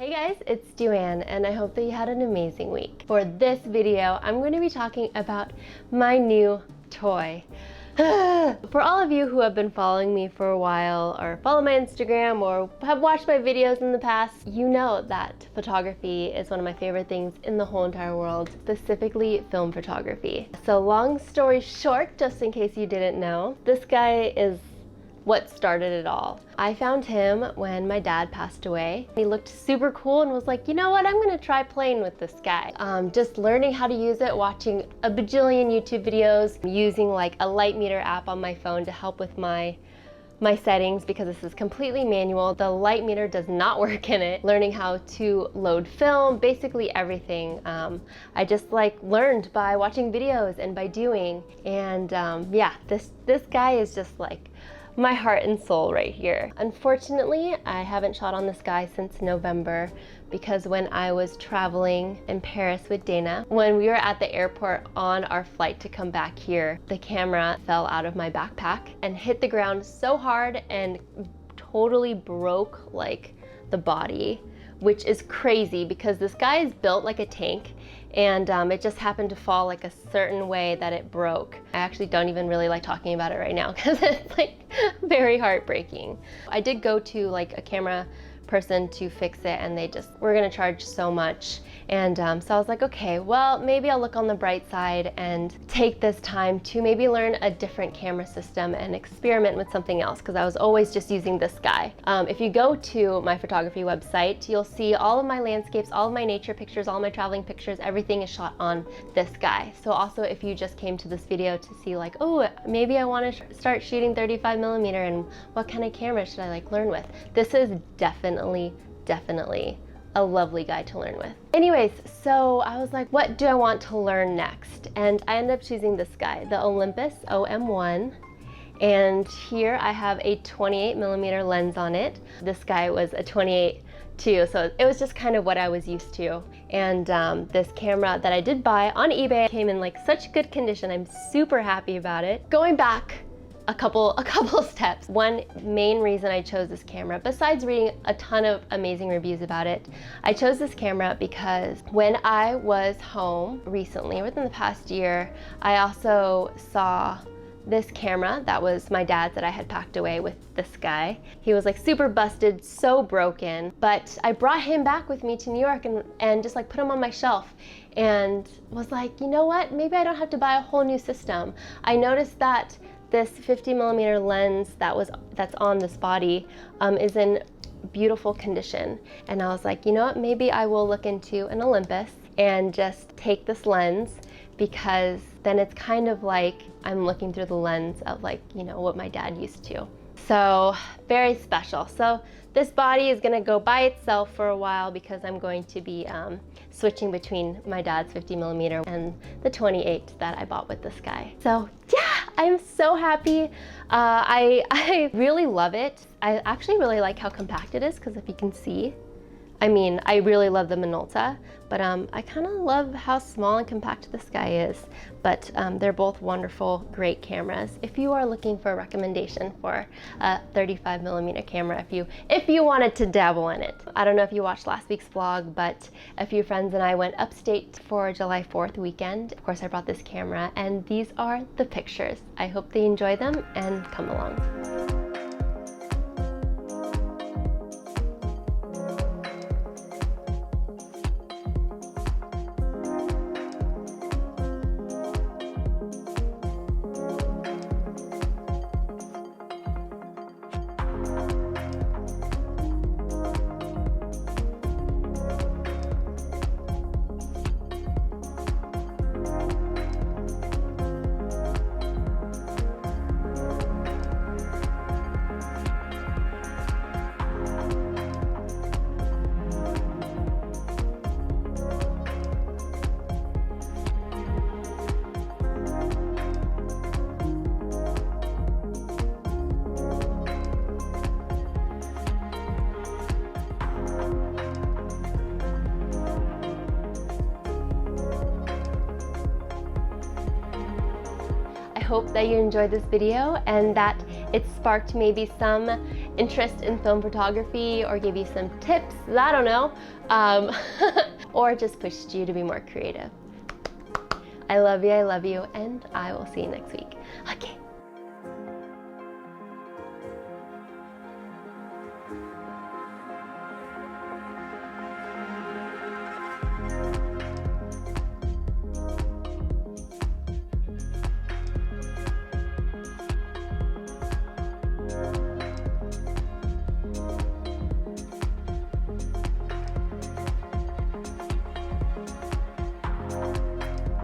Hey guys, it's Joanne and I hope that you had an amazing week. For this video, I'm going to be talking about my new toy. For all of you who have been following me for a while or follow my Instagram or have watched my videos in the past, you know that photography is one of my favorite things in the whole entire world, specifically film photography. So long story short, just in case you didn't know, this guy is what started it all. I found him when my dad passed away. He looked super cool and was like, you know what, I'm gonna try playing with this guy. Just learning how to use it, watching a bajillion YouTube videos, using like a light meter app on my phone to help with my settings because this is completely manual. The light meter does not work in it. Learning how to load film, basically everything. I just like learned by watching videos and by doing. And yeah, this guy is just like my heart and soul right here. Unfortunately, I haven't shot on this guy since November because when I was traveling in Paris with Dana, when we were at the airport on our flight to come back here, the camera fell out of my backpack and hit the ground so hard and totally broke like the body, which is crazy because this guy is built like a tank and it just happened to fall like a certain way that it broke. I actually don't even really like talking about it right now because it's like very heartbreaking. I did go to like a camera person to fix it and they just were gonna charge so much. And so I was like, okay, well, maybe I'll look on the bright side and take this time to maybe learn a different camera system and experiment with something else because I was always just using this guy. If you go to my photography website, you'll see all of my landscapes, all of my nature pictures, all my traveling pictures, everything is shot on this guy. So also if you just came to this video to see like, oh, maybe I want to start shooting 35mm and what kind of camera should I like learn with? This is definitely a lovely guy to learn with. Anyways, so I was like, what do I want to learn next? And I ended up choosing this guy, the Olympus OM1. And here I have a 28mm lens on it. This guy was a 28 too, so it was just kind of what I was used to. And this camera that I did buy on eBay came in like such good condition. I'm super happy about it. Going back a couple steps. One main reason I chose this camera, besides reading a ton of amazing reviews about it, I chose this camera because when I was home recently, within the past year, I also saw this camera that was my dad's that I had packed away with this guy. He was like super busted, so broken, but I brought him back with me to New York and just like put him on my shelf and was like, you know what, maybe I don't have to buy a whole new system. I noticed that this 50mm lens that's on this body is in beautiful condition. And I was like, you know what, maybe I will look into an Olympus and just take this lens because then it's kind of like I'm looking through the lens of like, you know, what my dad used to. So very special. So this body is gonna go by itself for a while because I'm going to be switching between my dad's 50mm and the 28 that I bought with this guy. So yeah, I'm so happy. I really love it. I actually really like how compact it is because if you can see, I mean, I really love the Minolta, but I kind of love how small and compact this guy is. But they're both wonderful, great cameras. If you are looking for a recommendation for a 35mm camera, if you wanted to dabble in it. I don't know if you watched last week's vlog, but a few friends and I went upstate for July 4th weekend. Of course, I brought this camera, and these are the pictures. I hope they enjoy them and come along. hope that you enjoyed this video and that it sparked maybe some interest in film photography or gave you some tips, I don't know, or just pushed you to be more creative. I love you, and I will see you next week. Okay.